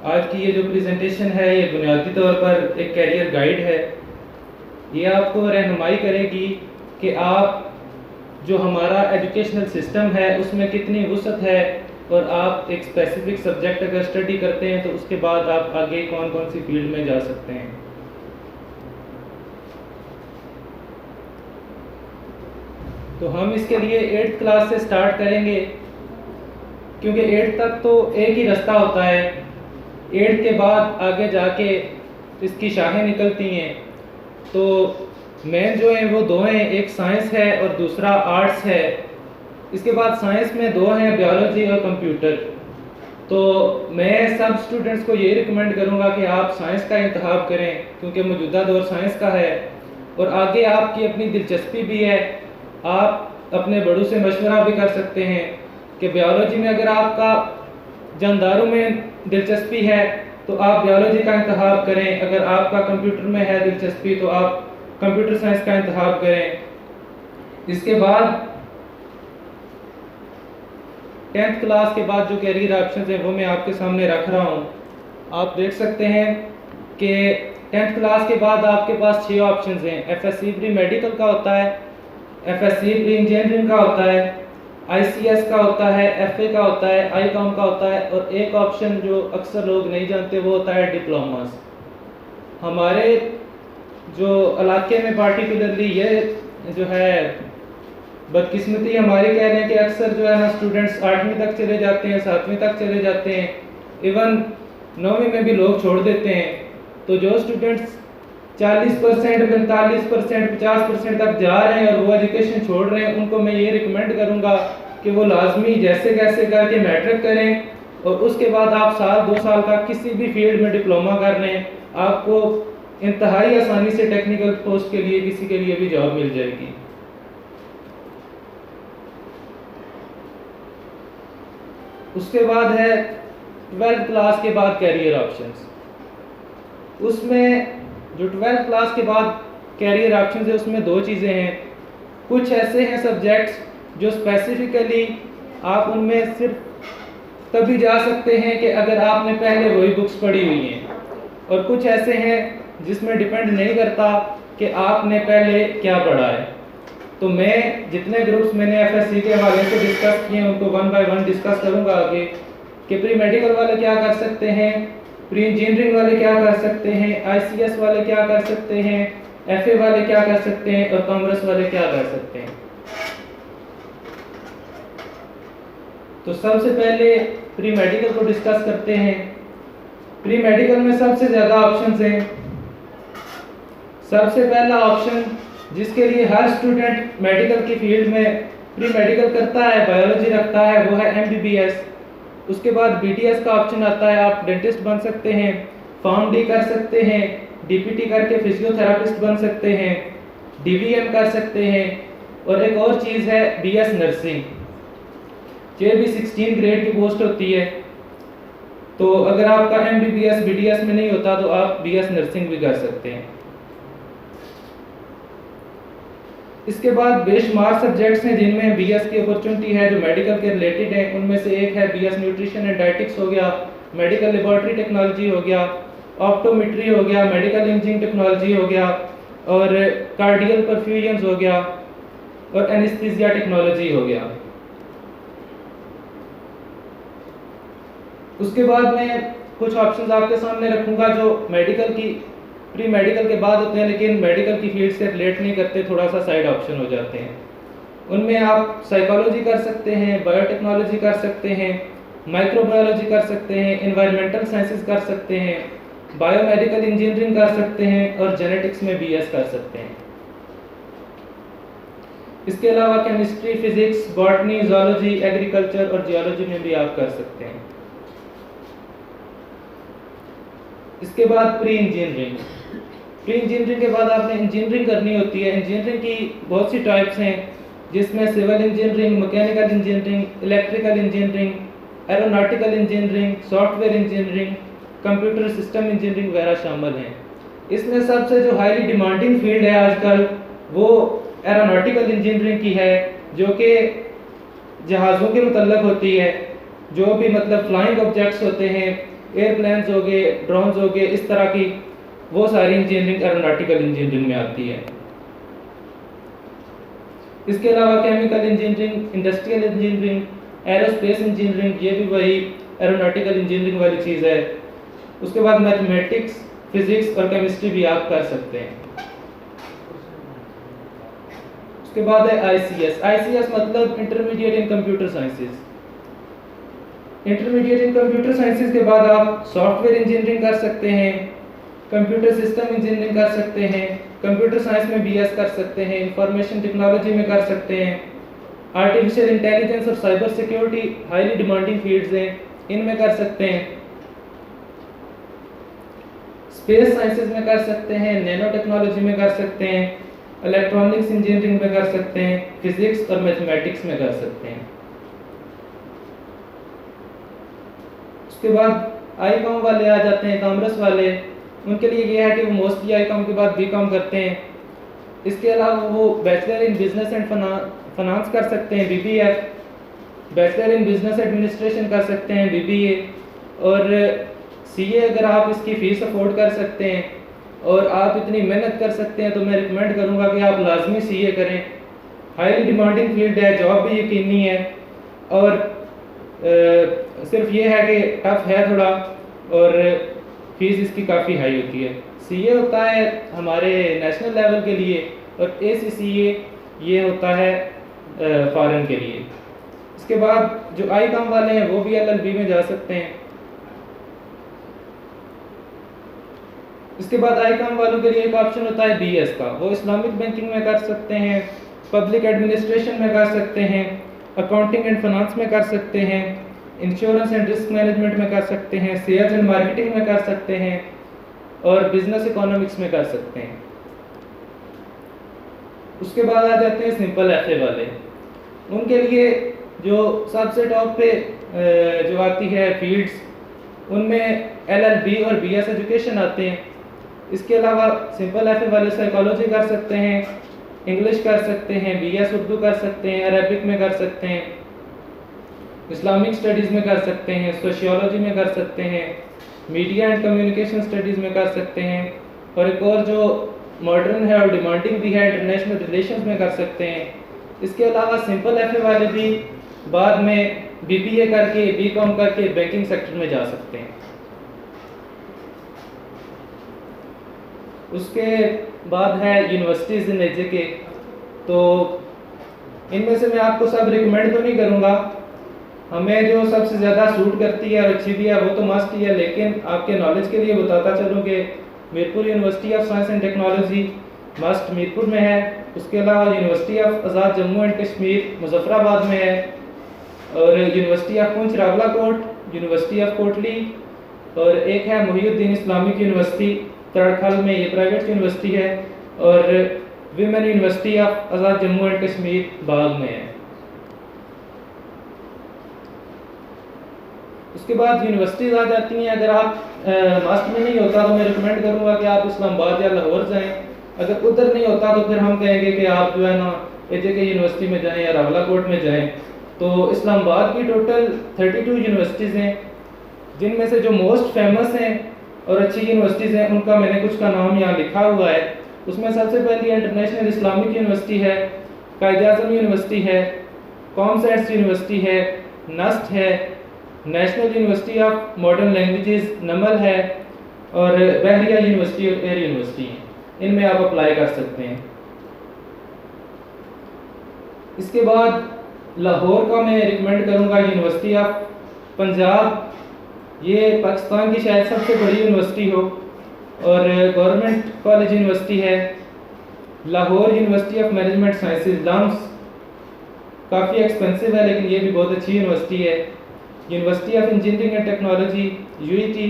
आज की ये जो प्रेजेंटेशन है ये बुनियादी तौर पर एक कैरियर गाइड है। ये आपको रहनुमाई करेगी कि आप जो हमारा एजुकेशनल सिस्टम है उसमें कितनी वुसअत है, और आप एक स्पेसिफिक सब्जेक्ट अगर स्टडी करते हैं तो उसके बाद आप आगे कौन कौन सी फील्ड में जा सकते हैं। तो हम इसके लिए 8th क्लास से स्टार्ट करेंगे, क्योंकि 8th तक तो एक ही रास्ता होता है। 8th के बाद आगे जाके इसकी शाखें निकलती हैं। तो मेन जो हैं वो दो हैं, एक साइंस है और दूसरा आर्ट्स है। इसके बाद साइंस में दो हैं, बायोलॉजी और कंप्यूटर। तो मैं सब स्टूडेंट्स को ये रिकमेंड करूँगा कि आप साइंस का इंतखाब करें, क्योंकि मौजूदा दौर साइंस का है और आगे आपकी अपनी दिलचस्पी भी है। आप अपने बड़ों से मशवरा भी कर सकते हैं कि बायोलॉजी में अगर आपका जानदारों में दिलचस्पी है तो आप बायोलॉजी का इंतखाब करें, अगर आपका कंप्यूटर में है दिलचस्पी तो आप कंप्यूटर साइंस का इंतखाब करें। इसके बाद 10th क्लास के बाद जो कैरियर ऑप्शंस हैं वो मैं आपके सामने रख रहा हूँ। आप देख सकते हैं कि 10th क्लास के बाद आपके पास 6 ऑप्शंस हैं। एफएससी प्री मेडिकल का होता है, एफएससी प्री इंजीनियरिंग का होता है, आईसीएस का होता है, एफए का होता है, आईकॉम का होता है, और एक ऑप्शन जो अक्सर लोग नहीं जानते वो होता है डिप्लोमास। हमारे जो इलाके में पार्टिकुलरली ये जो है बदकिस्मती हमारी कह रहे हैं कि अक्सर जो है ना स्टूडेंट्स 8वीं तक चले जाते हैं, 7वीं तक चले जाते हैं, इवन 9वीं में भी लोग छोड़ देते हैं। तो जो स्टूडेंट्स 40%, 45%, 50% तक जा रहे हैं और वो एजुकेशन छोड़ रहे हैं, उनको मैं ये रिकमेंड करूँगा कि वो लाजमी जैसे कैसे करके मैट्रिक करें और उसके बाद आप साल 2 साल का किसी भी फील्ड में डिप्लोमा कर लें। आपको इंतहाई आसानी से टेक्निकल पोस्ट के लिए किसी के लिए भी जॉब मिल जाएगी। उसके बाद है 12th क्लास के बाद कैरियर ऑप्शंस। उसमें जो 12th क्लास के बाद कैरियर ऑप्शंस है उसमें दो चीज़ें हैं। कुछ ऐसे हैं सब्जेक्ट्स जो स्पेसिफिकली आप उनमें सिर्फ तभी जा सकते हैं कि अगर आपने पहले वही बुक्स पढ़ी हुई हैं, और कुछ ऐसे हैं जिसमें डिपेंड नहीं करता कि आपने पहले क्या पढ़ा है। तो मैं जितने ग्रुप्स मैंने एफएससी के हवाले से डिस्कस किए हैं उनको 1 बाय 1 डिस्कस करूंगा आगे, कि प्री मेडिकल वाले क्या कर सकते हैं, प्री इंजीनियरिंग वाले क्या कर सकते हैं, आईसीएस वाले क्या कर सकते हैं, एफए वाले क्या कर सकते हैं और कॉमर्स वाले क्या कर सकते हैं। तो सबसे पहले प्री मेडिकल को डिस्कस करते हैं। प्री मेडिकल में सबसे ज़्यादा ऑप्शंस हैं। सबसे पहला ऑप्शन जिसके लिए हर स्टूडेंट मेडिकल की फील्ड में प्री मेडिकल करता है, बायोलॉजी रखता है, वो है एमबीबीएस। उसके बाद बीडीएस का ऑप्शन आता है, आप डेंटिस्ट बन सकते हैं, फार्म डी कर सकते हैं, डीपीटी करके फिजियोथेरापिस्ट बन सकते हैं, डीवीएम कर सकते हैं, और एक और चीज़ है बीएस नर्सिंग। ये भी 16 ग्रेड की पोस्ट होती है। तो अगर आपका एमबीबीएस बीडीएस में नहीं होता तो आप बीएस नर्सिंग भी कर सकते हैं। इसके बाद बेशुमार सब्जेक्ट्स हैं जिनमें बीएस की अपॉर्चुनिटी है जो मेडिकल के रिलेटेड हैं। उनमें से एक है बीएस न्यूट्रिशन एंड डाइटिक्स हो गया, मेडिकल लेबोरेटरी टेक्नोलॉजी हो गया, ऑप्टोमेट्री हो गया, मेडिकल इमेजिंग टेक्नोलॉजी हो गया, और कार्डियल परफ्यूजन्स हो गया, और एनेस्थीसिया टेक्नोलॉजी हो गया। उसके बाद मैं कुछ ऑप्शंस आपके सामने रखूंगा जो मेडिकल की प्री मेडिकल के बाद होते हैं लेकिन मेडिकल की फील्ड से रिलेट नहीं करते, थोड़ा सा साइड ऑप्शन हो जाते हैं। उनमें आप साइकोलॉजी कर सकते हैं, बायोटेक्नोलॉजी कर सकते हैं, माइक्रोबायोलॉजी कर सकते हैं, एनवायरमेंटल साइंसेस कर सकते हैं, बायोमेडिकल इंजीनियरिंग कर सकते हैं, और जेनेटिक्स में बीएस कर सकते हैं। इसके अलावा chemistry, physics, botany, zoology, agriculture और जियोलॉजी में भी आप कर सकते हैं। इसके बाद प्री इंजीनियरिंग। प्री इंजीनियरिंग के बाद आपने इंजीनियरिंग करनी होती है। इंजीनियरिंग की बहुत सी टाइप्स हैं जिसमें civil engineering, mechanical engineering, electrical engineering, aeronautical engineering, software engineering, computer system engineering वगैरह शामिल हैं। इसमें सबसे जो हाईली डिमांडिंग फील्ड है आजकल वो एरोनॉटिकल इंजीनियरिंग की है, जो कि जहाज़ों के मुतल्लक होती है। जो भी मतलब फ्लाइंग ऑब्जेक्ट्स होते हैं एयरप्लेन्स हो गए, ड्रोन्स हो गए, इस तरह की वो सारी इंजीनियरिंग एरोनॉटिकल इंजीनियरिंग में आती है। इसके अलावा chemical engineering, industrial engineering, aerospace engineering, ये भी वही एरोनॉटिकल इंजीनियरिंग वाली चीज़ है। उसके बाद मैथमेटिक्स, फिजिक्स और केमिस्ट्री भी आप कर सकते हैं। उसके बाद है आईसीएस। आईसीएस मतलब इंटरमीडिएट इन कंप्यूटर साइंसेज। इंटरमीडिएट इन कंप्यूटर साइंसेज के बाद आप सॉफ्टवेयर इंजीनियरिंग कर सकते हैं, कंप्यूटर सिस्टम इंजीनियरिंग कर सकते हैं, कंप्यूटर साइंस में बीएस कर सकते हैं, इंफॉर्मेशन टेक्नोलॉजी में कर सकते हैं, आर्टिफिशियल इंटेलिजेंस और cyber security highly demanding fields हैं, इनमें कर सकते हैं। स्पेस साइंसेज में कर सकते हैं, नैनो टेक्नोलॉजी में कर सकते हैं, इलेक्ट्रॉनिक्स इंजीनियरिंग में कर सकते हैं, फिजिक्स और मैथमेटिक्स में कर सकते हैं। उसके बाद आईकॉम वाले आ जाते हैं, कॉमर्स वाले, उनके लिए ये है कि वो मोस्टली आईकॉम के बाद बीकॉम करते हैं। इसके अलावा वो bachelor in business and finance कर सकते हैं, BBF, bachelor in business administration कर सकते हैं, बीबीए, और सीए अगर आप इसकी फ़ीस अफोर्ड कर सकते हैं और आप इतनी मेहनत कर सकते हैं तो मैं रिकमेंड करूंगा कि आप लाजमी सीए करें। हाईली डिमांडिंग फील्ड है, जॉब भी यकीनी है, और सिर्फ ये है कि टफ है थोड़ा और फीस इसकी काफ़ी हाई होती है। सीए होता है हमारे नेशनल लेवल के लिए और एसीसीए ये होता है फॉरेन के लिए। इसके बाद जो आईकॉम वाले हैं वो भी एलएलबी में जा सकते हैं। इसके बाद आईकॉम वालों के लिए एक ऑप्शन होता है बीएस का, वो इस्लामिक बैंकिंग में कर सकते हैं, पब्लिक एडमिनिस्ट्रेशन में कर सकते हैं, अकाउंटिंग एंड फाइनेंस में कर सकते हैं, इंश्योरेंस एंड रिस्क मैनेजमेंट में कर सकते हैं, सेल्स एंड मार्केटिंग में कर सकते हैं और बिजनेस इकोनॉमिक्स में कर सकते हैं। उसके बाद आ जाते हैं सिंपल एफए वाले। उनके लिए जो सबसे टॉप पे जो आती है फील्ड्स, उनमें एलएलबी और बीएस एजुकेशन आते हैं। इसके अलावा सिंपल एफए वाले साइकोलॉजी कर सकते हैं, इंग्लिश कर सकते हैं, बीएस उर्दू कर सकते हैं, अरबिक में कर सकते हैं, इस्लामिक स्टडीज़ में कर सकते हैं, सोशियोलॉजी में कर सकते हैं, मीडिया एंड कम्युनिकेशन स्टडीज़ में कर सकते हैं, और एक और जो मॉडर्न है और डिमांडिंग भी है इंटरनेशनल रिलेशंस में कर सकते हैं। इसके अलावा सिंपल एफए वाले भी बाद में बीबीए करके, बीकॉम करके बैंकिंग सेक्टर में जा सकते हैं। उसके बाद है यूनिवर्सिटीज़ इन एजेके, तो इनमें से मैं आपको सब रिकमेंड तो नहीं करूँगा, हमें जो सबसे ज़्यादा सूट करती है और अच्छी भी है वो तो मस्ट ही है, लेकिन आपके नॉलेज के लिए बताता चलूँ कि Mirpur university of science and technology must Mirpur में है। उसके अलावा university of Azad Jammu and Kashmir Muzaffarabad में है, और university of Poonch Rawalakot, university of Kotli, और एक है मुहिउद्दीन इस्लामिक यूनिवर्सिटी तड़खल में, ये प्राइवेट यूनिवर्सिटी है, और women university of Azad Jammu and Kashmir Bagh में है। उसके बाद यूनिवर्सिटीज़ आ जाती हैं। अगर आप मस्ट में नहीं होता तो मैं रिकमेंड करूँगा कि आप इस्लामाबाद या लाहौर जाएँ। अगर उधर नहीं होता तो फिर हम कहेंगे कि आप जो है ना एजेके यूनिवर्सिटी में जाएँ या रावलाकोट में जाएँ। तो इस्लामाबाद की टोटल 32 यूनिवर्सिटीज़ हैं, जिनमें से जो मोस्ट फेमस हैं और अच्छी यूनिवर्सिटीज़ हैं उनका मैंने कुछ का नाम यहाँ लिखा हुआ है। उसमें सबसे पहली इंटरनेशनल इस्लामिक यूनिवर्सिटी है, कायद-ए-आज़म यूनिवर्सिटी है, कॉमसैट्स यूनिवर्सिटी है, नस्ट है, national university of modern languages NUML है, और बहरिया यूनिवर्सिटी और एयर यूनिवर्सिटी है। इनमें आप अप्लाई कर सकते हैं। इसके बाद लाहौर का मैं रिकमेंड करूँगा यूनिवर्सिटी ऑफ पंजाब, ये पाकिस्तान की शायद सबसे बड़ी यूनिवर्सिटी हो और गवर्नमेंट कॉलेज यूनिवर्सिटी है। Lahore university of management sciences LUMS, काफ़ी एक्सपेंसिव है लेकिन ये भी बहुत अच्छी यूनिवर्सिटी है। University of engineering and technology UET.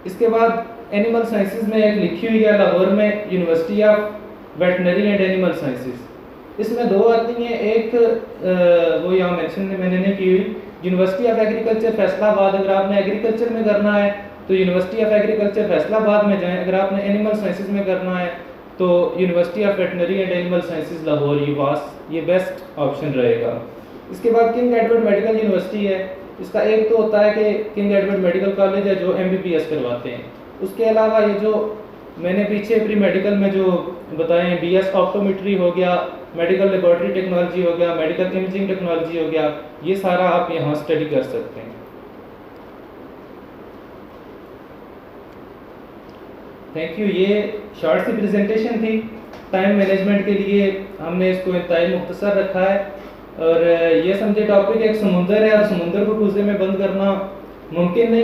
इसके बाद एनिमल साइंसेज में एक लिखी हुई है लाहौर में, university of veterinary and animal sciences. इसमें दो आती हैं, एक वो यहाँ मेंशन मैंने नहीं की हुई, यूनिवर्सिटी ऑफ एग्रीकल्चर फैसलाबाद। अगर आपने एग्रीकल्चर में करना है तो यूनिवर्सिटी ऑफ एग्रीकल्चर फैसलाबाद में जाएं। अगर आपने एनिमल साइंसेज में करना है तो university of veterinary and animal sciences Lahore, ये बेस्ट ऑप्शन रहेगा। इसके बाद किंग एडवर्ड मेडिकल यूनिवर्सिटी है, इसका एक तो होता है कि किंग एडवर्ड मेडिकल कॉलेज है जो MBBS करवाते हैं। उसके अलावा ये जो मैंने पीछे प्री मेडिकल में जो बताए हैं, BS ऑप्टोमेट्री हो गया, मेडिकल लेबोरेटरी टेक्नोलॉजी हो गया, मेडिकल इमेजिंग टेक्नोलॉजी हो गया, ये सारा आप यहाँ स्टडी कर सकते हैं। Thank you. ये शॉर्ट सी प्रेजेंटेशन थी। टाइम मैनेजमेंट के लिए हमने इसको इंतहाई मुख्तसर रखा है। और ये समझे टॉपिक एक समुंदर है और समुंदर को कूजे में बंद करना मुमकिन नहीं